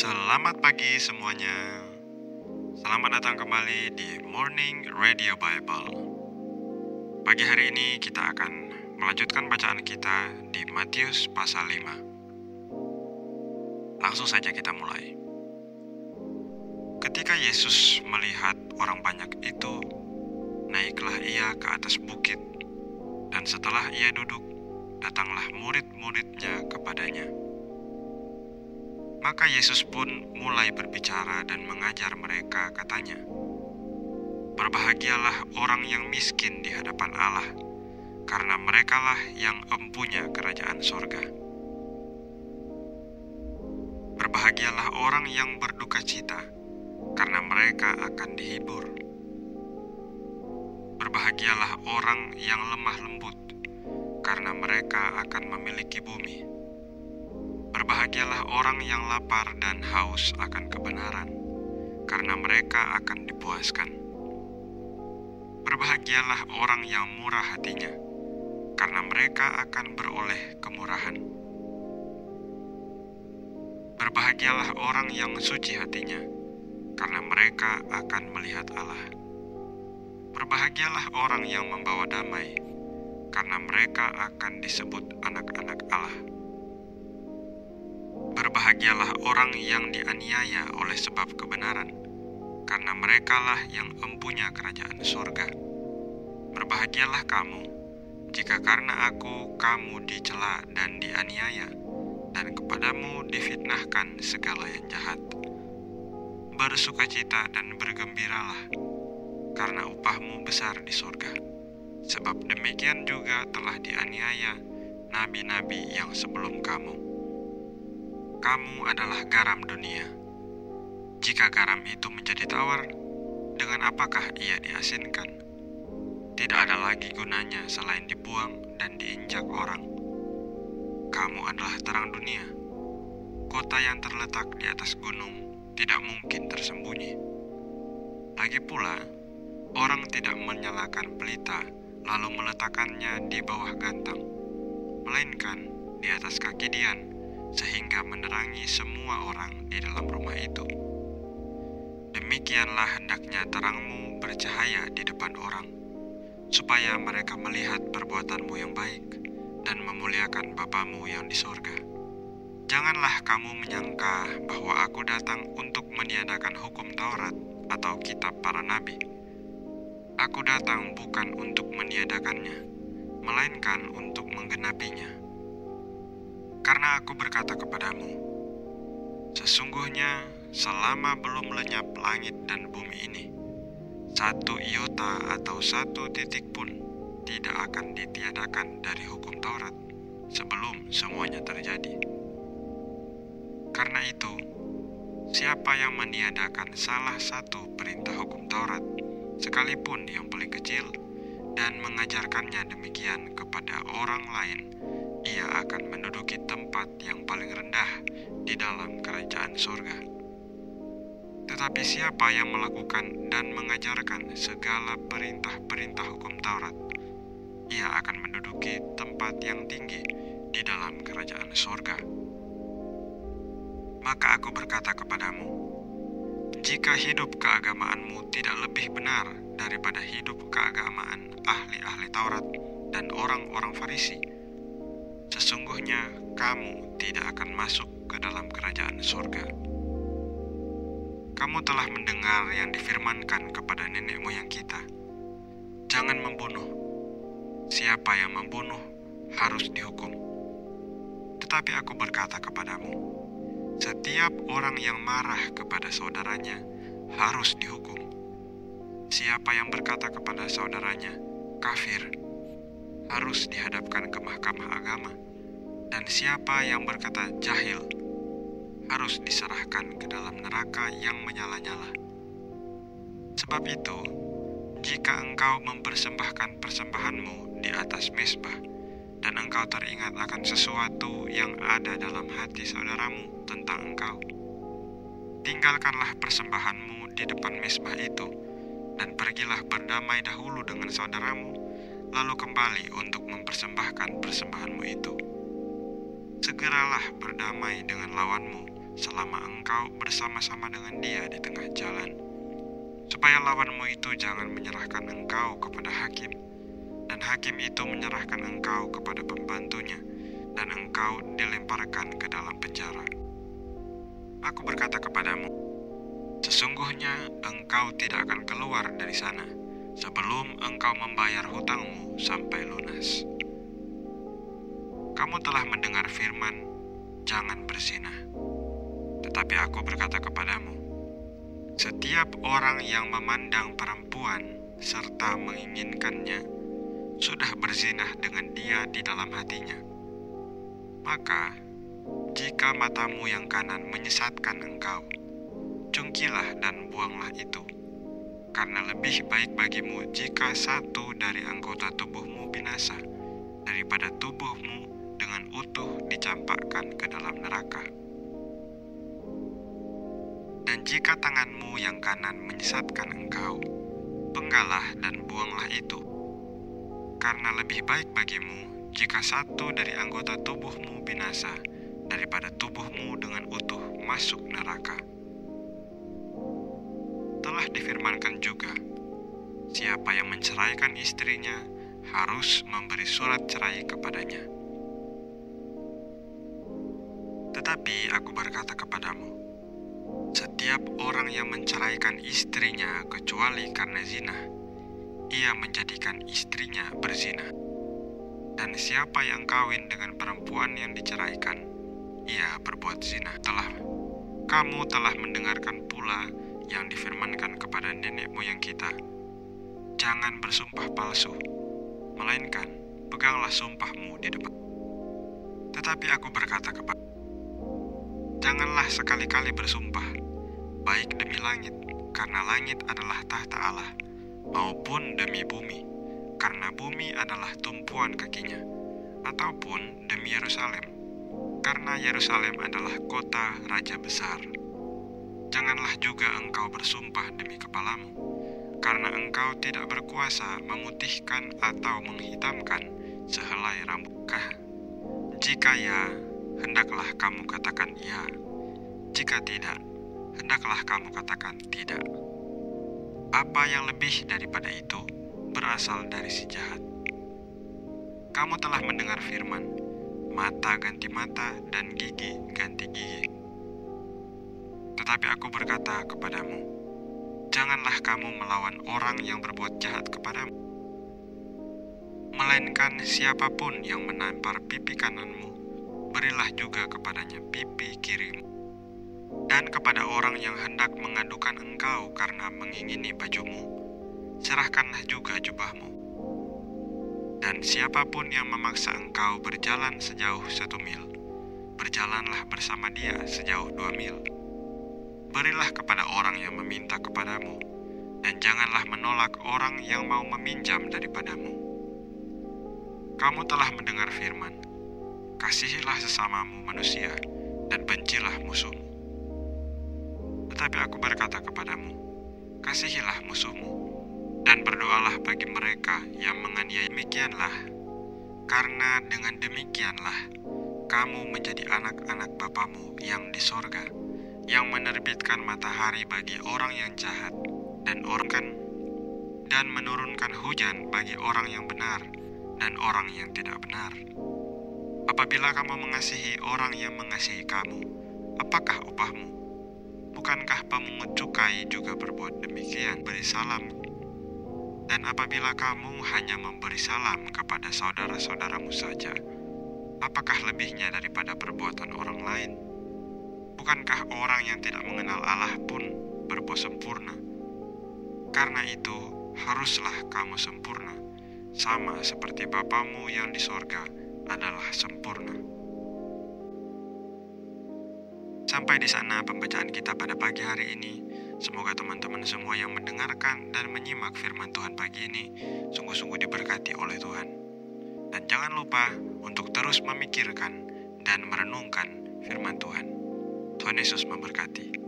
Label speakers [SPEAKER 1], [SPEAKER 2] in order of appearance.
[SPEAKER 1] Selamat pagi semuanya. Selamat datang kembali di Morning Radio Bible. Pagi hari ini kita akan melanjutkan bacaan kita di Matius pasal 5. Langsung saja kita mulai. Ketika Yesus melihat orang banyak itu, naiklah ia ke atas bukit, dan setelah ia duduk, datanglah murid-muridnya kepadanya. Maka Yesus pun mulai berbicara dan mengajar mereka, katanya, "Berbahagialah orang yang miskin di hadapan Allah, karena merekalah yang empunya kerajaan sorga. Berbahagialah orang yang berduka cita, karena mereka akan dihibur. Berbahagialah orang yang lemah lembut, karena mereka akan memiliki bumi. Berbahagialah orang yang lapar dan haus akan kebenaran, karena mereka akan dipuaskan. Berbahagialah orang yang murah hatinya, karena mereka akan beroleh kemurahan. Berbahagialah orang yang suci hatinya, karena mereka akan melihat Allah. Berbahagialah orang yang membawa damai, karena mereka akan disebut anak-anak Allah. Berbahagialah orang yang dianiaya oleh sebab kebenaran, karena merekalah yang empunya kerajaan sorga. Berbahagialah kamu, jika karena aku kamu dicela dan dianiaya, dan kepadamu difitnahkan segala yang jahat. Bersukacita dan bergembiralah, karena upahmu besar di sorga. Sebab demikian juga telah dianiaya nabi-nabi yang sebelum kamu. Kamu adalah garam dunia. Jika garam itu menjadi tawar, dengan apakah ia diasinkan? Tidak ada lagi gunanya selain dibuang dan diinjak orang. Kamu adalah terang dunia. Kota yang terletak di atas gunung tidak mungkin tersembunyi. Lagi pula, orang tidak menyalakan pelita lalu meletakkannya di bawah gantang, melainkan di atas kaki dian, sehingga menerangi semua orang di dalam rumah itu. Demikianlah hendaknya terangmu bercahaya di depan orang, supaya mereka melihat perbuatanmu yang baik dan memuliakan Bapamu yang di sorga. Janganlah kamu menyangka bahwa aku datang untuk meniadakan hukum Taurat atau kitab para nabi. Aku datang bukan untuk meniadakannya, melainkan untuk menggenapinya. Karena aku berkata kepadamu, sesungguhnya selama belum lenyap langit dan bumi ini, satu iota atau satu titik pun tidak akan ditiadakan dari hukum Taurat sebelum semuanya terjadi. Karena itu, siapa yang meniadakan salah satu perintah hukum Taurat, sekalipun yang paling kecil, dan mengajarkannya demikian kepada orang lain, ia akan menduduki tempat yang paling rendah di dalam kerajaan sorga. Tetapi siapa yang melakukan dan mengajarkan segala perintah-perintah hukum Taurat, ia akan menduduki tempat yang tinggi di dalam kerajaan sorga. Maka aku berkata kepadamu, jika hidup keagamaanmu tidak lebih benar daripada hidup keagamaan ahli-ahli Taurat dan orang-orang Farisi, sesungguhnya kamu tidak akan masuk ke dalam kerajaan sorga. Kamu telah mendengar yang difirmankan kepada nenek moyang kita, jangan membunuh. Siapa yang membunuh harus dihukum. Tetapi aku berkata kepadamu, setiap orang yang marah kepada saudaranya harus dihukum. Siapa yang berkata kepada saudaranya, kafir, harus dihadapkan ke mahkamah agama. Dan siapa yang berkata jahil, harus diserahkan ke dalam neraka yang menyala-nyala. Sebab itu, jika engkau mempersembahkan persembahanmu di atas mezbah, dan engkau teringat akan sesuatu yang ada dalam hati saudaramu tentang engkau, tinggalkanlah persembahanmu di depan mezbah itu, dan pergilah berdamai dahulu dengan saudaramu, lalu kembali untuk mempersembahkan persembahanmu itu. Segeralah berdamai dengan lawanmu selama engkau bersama-sama dengan dia di tengah jalan, supaya lawanmu itu jangan menyerahkan engkau kepada hakim, dan hakim itu menyerahkan engkau kepada pembantunya, dan engkau dilemparkan ke dalam penjara. Aku berkata kepadamu, sesungguhnya engkau tidak akan keluar dari sana sebelum engkau membayar hutangmu sampai lunas. Kamu telah mendengar firman, jangan berzinah. Tetapi aku berkata kepadamu, setiap orang yang memandang perempuan serta menginginkannya sudah berzinah dengan dia di dalam hatinya. Maka, jika matamu yang kanan menyesatkan engkau, cungkilah dan buanglah itu. Karena lebih baik bagimu jika satu dari anggota tubuhmu binasa, daripada tubuhmu dengan utuh dicampakkan ke dalam neraka. Dan jika tanganmu yang kanan menyesatkan engkau, penggalah dan buanglah itu. Karena lebih baik bagimu jika satu dari anggota tubuhmu binasa, daripada tubuhmu dengan utuh masuk neraka. Telah difirmankan juga, siapa yang menceraikan istrinya harus memberi surat cerai kepadanya. Tetapi aku berkata kepadamu, setiap orang yang menceraikan istrinya kecuali karena zina, ia menjadikan istrinya berzina. Dan siapa yang kawin dengan perempuan yang diceraikan, ia berbuat zina. Kamu telah mendengarkan pula yang difirmankan kepada nenek moyang kita, jangan bersumpah palsu, melainkan peganglah sumpahmu di depan. Tetapi aku berkata kepada, janganlah sekali-kali bersumpah, baik demi langit, karena langit adalah tahta Allah, maupun demi bumi, karena bumi adalah tumpuan kakinya, ataupun demi Yerusalem, karena Yerusalem adalah kota raja besar. Janganlah juga engkau bersumpah demi kepalamu, karena engkau tidak berkuasa memutihkan atau menghitamkan sehelai rambut. Jika ya, hendaklah kamu katakan ya. Jika tidak, hendaklah kamu katakan tidak. Apa yang lebih daripada itu berasal dari si jahat. Kamu telah mendengar firman, mata ganti mata dan gigi ganti gigi. Tetapi aku berkata kepadamu, janganlah kamu melawan orang yang berbuat jahat kepadamu. Melainkan siapapun yang menampar pipi kananmu, berilah juga kepadanya pipi kirimu. Dan kepada orang yang hendak mengadukan engkau karena mengingini bajumu, serahkanlah juga jubahmu. Dan siapapun yang memaksa engkau berjalan sejauh 1 mil, berjalanlah bersama dia sejauh 2 mil. Berilah kepada orang yang meminta kepadamu, dan janganlah menolak orang yang mau meminjam daripadamu. Kamu telah mendengar firman, kasihilah sesamamu manusia, dan bencilah musuhmu. Tetapi aku berkata kepadamu, kasihilah musuhmu, dan berdoalah bagi mereka yang menganiaya. Demikianlah, karena dengan demikianlah kamu menjadi anak-anak Bapamu yang di sorga, yang menerbitkan matahari bagi orang yang jahat dan menurunkan hujan bagi orang yang benar dan orang yang tidak benar. Apabila kamu mengasihi orang yang mengasihi kamu, apakah upahmu? Bukankah pemungut cukai juga berbuat demikian? Beri salam. Dan apabila kamu hanya memberi salam kepada saudara-saudaramu saja, apakah lebihnya daripada perbuatan orang lain? Bukankah orang yang tidak mengenal Allah pun berbuat sempurna? Karena itu, haruslah kamu sempurna, sama seperti Bapamu yang di sorga adalah sempurna. Sampai di sana pembacaan kita pada pagi hari ini. Semoga teman-teman semua yang mendengarkan dan menyimak firman Tuhan pagi ini sungguh-sungguh diberkati oleh Tuhan. Dan jangan lupa untuk terus memikirkan dan merenungkan firman Tuhan. Tuhan Yesus memberkati.